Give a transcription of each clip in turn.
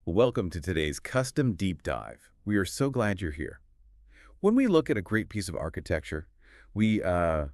Welcome to today's custom deep dive. We are so glad you're here. When we look at a great piece of architecture, we uh,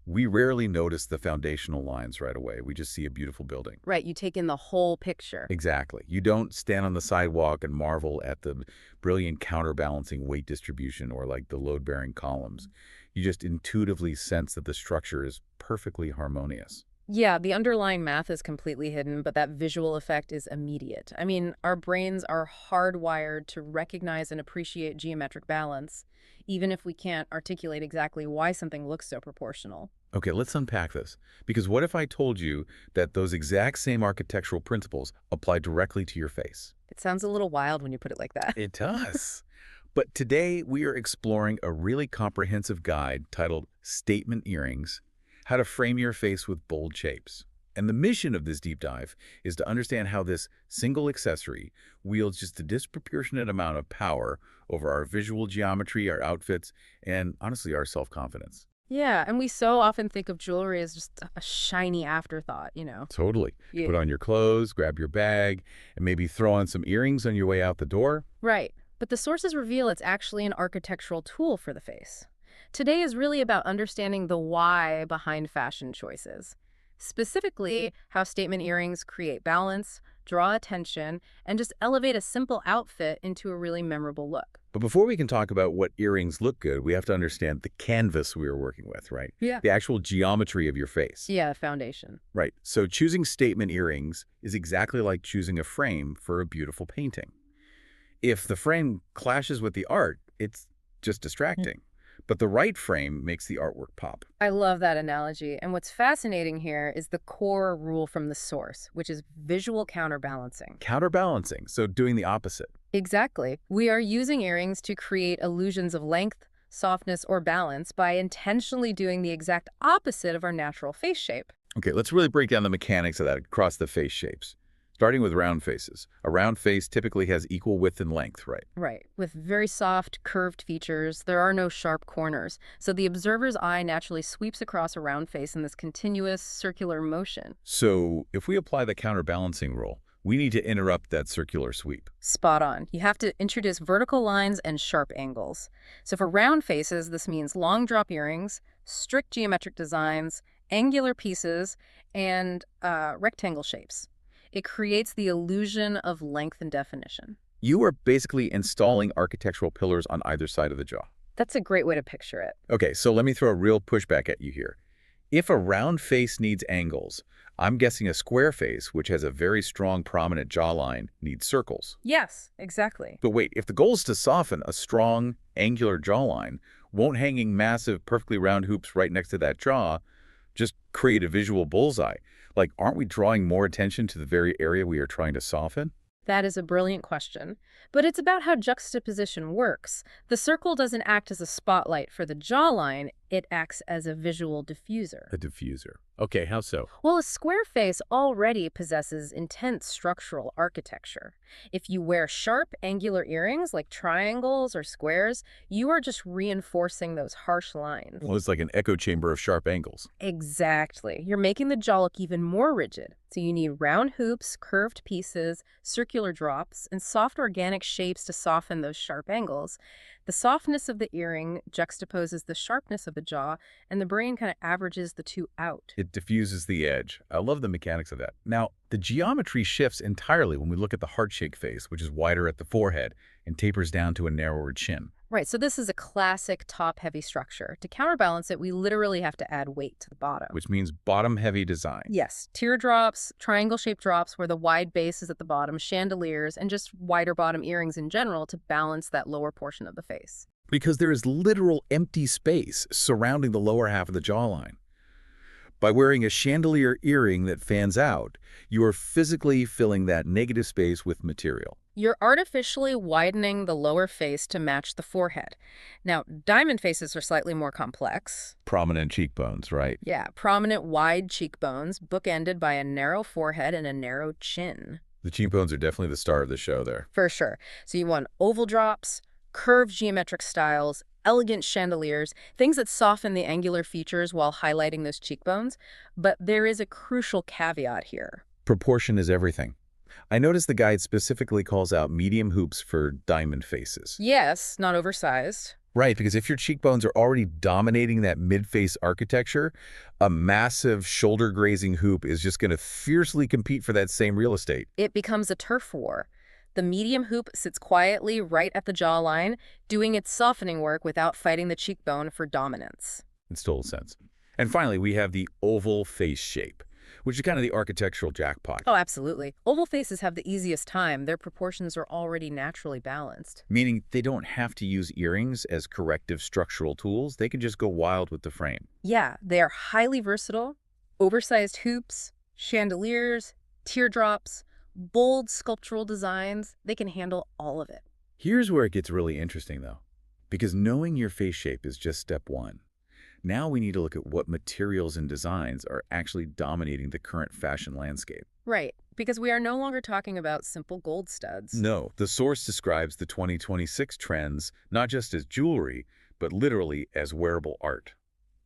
we rarely notice the foundational lines right away. We just see a beautiful building. Right, you take in the whole picture. Exactly. You don't stand on the sidewalk and marvel at the brilliant counterbalancing weight distribution or like the load-bearing columns. You just intuitively sense that the structure is perfectly harmonious. Yeah, the underlying math is completely hidden, but that visual effect is immediate. I mean, our brains are hardwired to recognize and appreciate geometric balance, even if we can't articulate exactly why something looks so proportional. Okay, let's unpack this. Because what if I told you that those exact same architectural principles apply directly to your face? It sounds a little wild when you put it like that. It does. But today we are exploring a really comprehensive guide titled Statement Earrings: How to Frame Your Face with Bold Shapes. And the mission of this deep dive is to understand how this single accessory wields just a disproportionate amount of power over our visual geometry, our outfits, and honestly, our self-confidence. Yeah, and we so often think of jewelry as just a shiny afterthought. Totally. Yeah. Put on your clothes, grab your bag, and maybe throw on some earrings on your way out the door. Right. But the sources reveal it's actually an architectural tool for the face. Today is really about understanding the why behind fashion choices. Specifically, how statement earrings create balance, draw attention, and just elevate a simple outfit into a really memorable look. But before we can talk about what earrings look good, we have to understand the canvas we are working with, right? Yeah. The actual geometry of your face. Yeah, foundation. Right. So choosing statement earrings is exactly like choosing a frame for a beautiful painting. If the frame clashes with the art, it's just distracting. But the right frame makes the artwork pop. I love that analogy. And what's fascinating here is the core rule from the source, which is visual counterbalancing. Counterbalancing, so doing the opposite. Exactly. We are using earrings to create illusions of length, softness, or balance by intentionally doing the exact opposite of our natural face shape. Okay, let's really break down the mechanics of that across the face shapes. Starting with round faces. A round face typically has equal width and length, right? Right. With very soft, curved features, there are no sharp corners. So the observer's eye naturally sweeps across a round face in this continuous circular motion. So if we apply the counterbalancing rule, we need to interrupt that circular sweep. Spot on. You have to introduce vertical lines and sharp angles. So for round faces, this means long drop earrings, strict geometric designs, angular pieces, and rectangle shapes. It creates the illusion of length and definition. You are basically installing architectural pillars on either side of the jaw. That's a great way to picture it. Okay, so let me throw a real pushback at you here. If a round face needs angles, I'm guessing a square face, which has a very strong, prominent jawline, needs circles. Yes, exactly. But wait, if the goal is to soften a strong, angular jawline, won't hanging massive, perfectly round hoops right next to that jaw just create a visual bullseye? Like, aren't we drawing more attention to the very area we are trying to soften? That is a brilliant question. But it's about how juxtaposition works. The circle doesn't act as a spotlight for the jawline, it acts as a visual diffuser. A diffuser. Okay, how so? Well, a square face already possesses intense structural architecture. If you wear sharp, angular earrings like triangles or squares, you are just reinforcing those harsh lines. Well, it's like an echo chamber of sharp angles. Exactly. You're making the jaw look even more rigid. So you need round hoops, curved pieces, circular drops, and soft organic shapes to soften those sharp angles. The softness of the earring juxtaposes the sharpness of the jaw, and the brain kind of averages the two out. It diffuses the edge. I love the mechanics of that. Now, the geometry shifts entirely when we look at the heart-shaped face, which is wider at the forehead and tapers down to a narrower chin. Right, so this is a classic top-heavy structure. To counterbalance it, we literally have to add weight to the bottom. Which means bottom-heavy design. Yes, teardrops, triangle-shaped drops where the wide base is at the bottom, chandeliers, and just wider bottom earrings in general to balance that lower portion of the face. Because there is literal empty space surrounding the lower half of the jawline. By wearing a chandelier earring that fans out, you are physically filling that negative space with material. You're artificially widening the lower face to match the forehead. Now, diamond faces are slightly more complex. Prominent cheekbones, right? Yeah, prominent wide cheekbones, bookended by a narrow forehead and a narrow chin. The cheekbones are definitely the star of the show there. For sure. So you want oval drops, curved geometric styles, elegant chandeliers, things that soften the angular features while highlighting those cheekbones. But there is a crucial caveat here. Proportion is everything. I noticed the guide specifically calls out medium hoops for diamond faces. Yes, not oversized. Right, because if your cheekbones are already dominating that mid-face architecture, a massive shoulder-grazing hoop is just going to fiercely compete for that same real estate. It becomes a turf war. The medium hoop sits quietly right at the jawline, doing its softening work without fighting the cheekbone for dominance. It's total sense. And finally, we have the oval face shape, which is kind of the architectural jackpot. Oh, absolutely. Oval faces have the easiest time. Their proportions are already naturally balanced. Meaning they don't have to use earrings as corrective structural tools. They can just go wild with the frame. Yeah, they are highly versatile. Oversized hoops, chandeliers, teardrops, bold sculptural designs. They can handle all of it. Here's where it gets really interesting, though, because knowing your face shape is just step one. Now we need to look at what materials and designs are actually dominating the current fashion landscape. Right, because we are no longer talking about simple gold studs. No, the source describes the 2026 trends not just as jewelry, but literally as wearable art.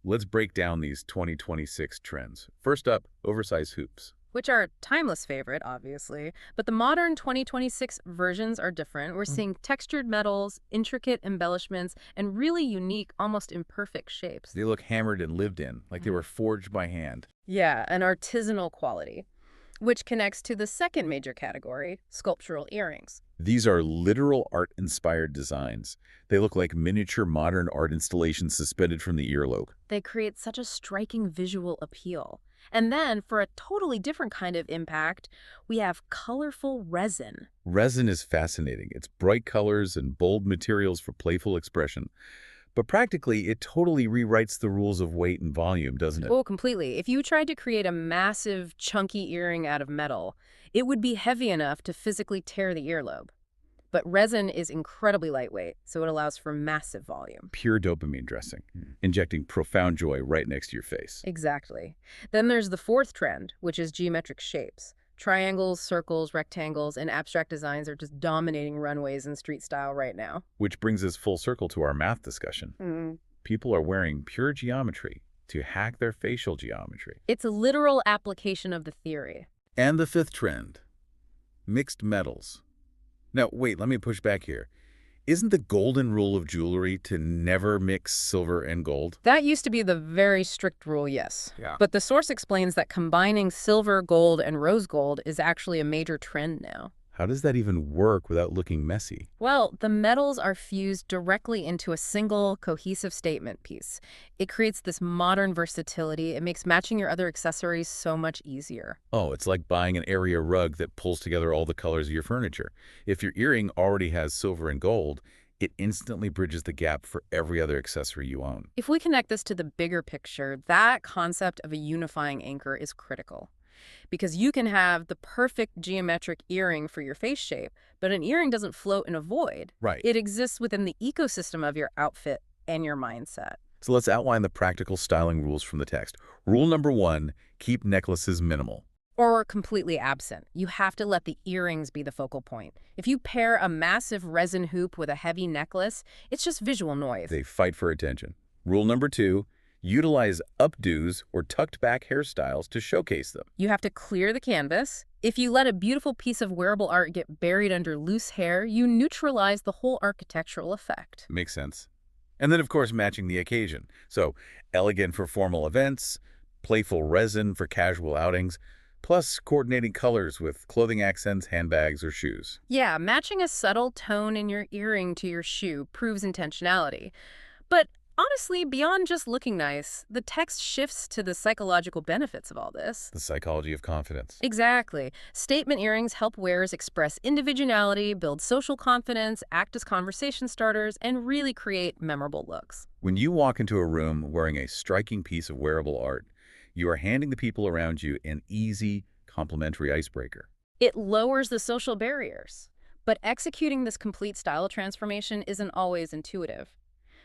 Let's break down these 2026 trends. First up, oversized hoops. Which are a timeless favorite, obviously, but the modern 2026 versions are different. We're seeing textured metals, intricate embellishments, and really unique, almost imperfect shapes. They look hammered and lived in, like they were forged by hand. Yeah, an artisanal quality, which connects to the second major category, sculptural earrings. These are literal art-inspired designs. They look like miniature modern art installations suspended from the earlobe. They create such a striking visual appeal. And then, for a totally different kind of impact, we have colorful resin. Resin is fascinating. It's bright colors and bold materials for playful expression. But practically, it totally rewrites the rules of weight and volume, doesn't it? Oh, completely. If you tried to create a massive, chunky earring out of metal, it would be heavy enough to physically tear the earlobe. But resin is incredibly lightweight, so it allows for massive volume. Pure dopamine dressing, injecting profound joy right next to your face. Exactly. Then there's the fourth trend, which is geometric shapes. Triangles, circles, rectangles, and abstract designs are just dominating runways and street style right now. Which brings us full circle to our math discussion. People are wearing pure geometry to hack their facial geometry. It's a literal application of the theory. And the fifth trend, mixed metals. Now, wait, let me push back here. Isn't the golden rule of jewelry to never mix silver and gold? That used to be the very strict rule, yes. Yeah. But the source explains that combining silver, gold, and rose gold is actually a major trend now. How does that even work without looking messy? Well, the metals are fused directly into a single, cohesive statement piece. It creates this modern versatility. It makes matching your other accessories so much easier. Oh, it's like buying an area rug that pulls together all the colors of your furniture. If your earring already has silver and gold, it instantly bridges the gap for every other accessory you own. If we connect this to the bigger picture, that concept of a unifying anchor is critical. Because you can have the perfect geometric earring for your face shape, but an earring doesn't float in a void. Right. It exists within the ecosystem of your outfit and your mindset. So let's outline the practical styling rules from the text. Rule number 1, keep necklaces minimal. Or completely absent. You have to let the earrings be the focal point. If you pair a massive resin hoop with a heavy necklace, it's just visual noise. They fight for attention. Rule number 2, utilize updos or tucked back hairstyles to showcase them. You have to clear the canvas. If you let a beautiful piece of wearable art get buried under loose hair, you neutralize the whole architectural effect. Makes sense. And then, of course, matching the occasion. So, elegant for formal events, playful resin for casual outings, plus coordinating colors with clothing accents, handbags, or shoes. Yeah, matching a subtle tone in your earring to your shoe proves intentionality. But honestly, beyond just looking nice, the text shifts to the psychological benefits of all this. The psychology of confidence. Exactly. Statement earrings help wearers express individuality, build social confidence, act as conversation starters, and really create memorable looks. When you walk into a room wearing a striking piece of wearable art, you are handing the people around you an easy, complimentary icebreaker. It lowers the social barriers. But executing this complete style transformation isn't always intuitive,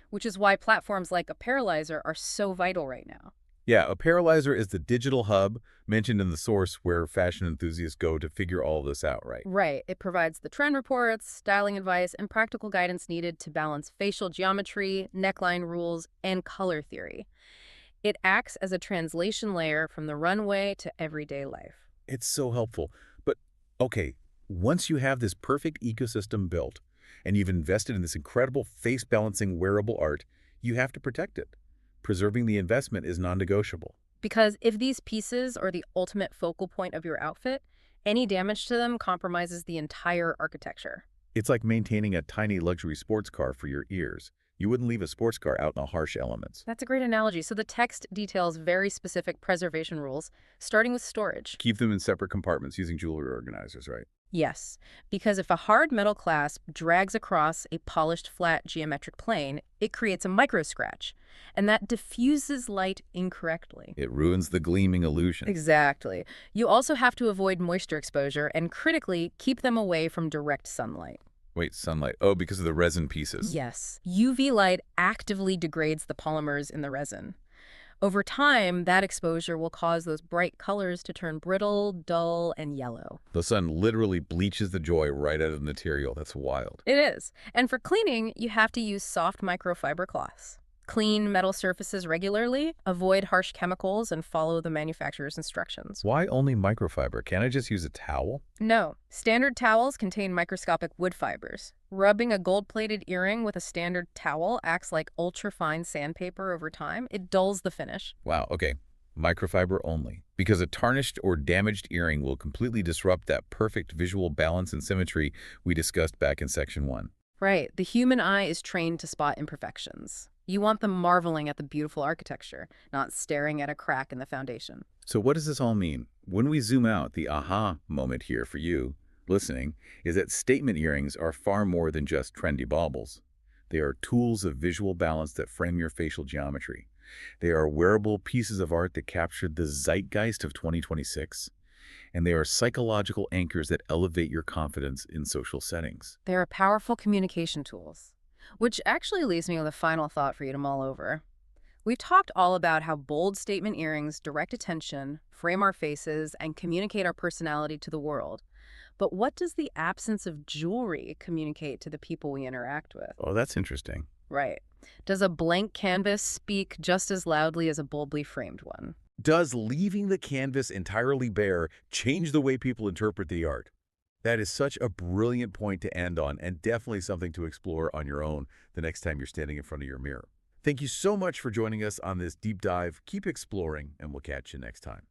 which is why platforms like Apparelizer are so vital right now. Yeah, Apparelizer is the digital hub mentioned in the source where fashion enthusiasts go to figure all this out, right? Right. It provides the trend reports, styling advice, and practical guidance needed to balance facial geometry, neckline rules, and color theory. It acts as a translation layer from the runway to everyday life. It's so helpful. But, okay, Once you have this perfect ecosystem built, and you've invested in this incredible face-balancing wearable art, you have to protect it. Preserving the investment is non-negotiable. Because if these pieces are the ultimate focal point of your outfit, any damage to them compromises the entire architecture. It's like maintaining a tiny luxury sports car for your ears. You wouldn't leave a sports car out in the harsh elements. That's a great analogy. So the text details very specific preservation rules, starting with storage. Keep them in separate compartments using jewelry organizers, right? Yes, because if a hard metal clasp drags across a polished flat geometric plane, it creates a micro scratch, and that diffuses light incorrectly. It ruins the gleaming illusion. Exactly. You also have to avoid moisture exposure and critically keep them away from direct sunlight. Wait, sunlight. Oh, because of the resin pieces. Yes, UV light actively degrades the polymers in the resin. Over time, that exposure will cause those bright colors to turn brittle, dull, and yellow. The sun literally bleaches the joy right out of the material. That's wild. It is. And for cleaning, you have to use soft microfiber cloths. Clean metal surfaces regularly, avoid harsh chemicals, and follow the manufacturer's instructions. Why only microfiber? Can't I just use a towel? No, standard towels contain microscopic wood fibers. Rubbing a gold-plated earring with a standard towel acts like ultra-fine sandpaper over time. It dulls the finish. Wow, okay. Microfiber only. Because a tarnished or damaged earring will completely disrupt that perfect visual balance and symmetry we discussed back in section 1. Right, the human eye is trained to spot imperfections. You want them marveling at the beautiful architecture, not staring at a crack in the foundation. So what does this all mean? When we zoom out, the aha moment here for you, listening, is that statement earrings are far more than just trendy baubles. They are tools of visual balance that frame your facial geometry. They are wearable pieces of art that captured the zeitgeist of 2026. And they are psychological anchors that elevate your confidence in social settings. They are powerful communication tools. Which actually leaves me with a final thought for you to mull over. We've talked all about how bold statement earrings direct attention, frame our faces, and communicate our personality to the world. But what does the absence of jewelry communicate to the people we interact with? Oh, that's interesting. Right. Does a blank canvas speak just as loudly as a boldly framed one? Does leaving the canvas entirely bare change the way people interpret the art? That is such a brilliant point to end on, and definitely something to explore on your own the next time you're standing in front of your mirror. Thank you so much for joining us on this deep dive. Keep exploring, and we'll catch you next time.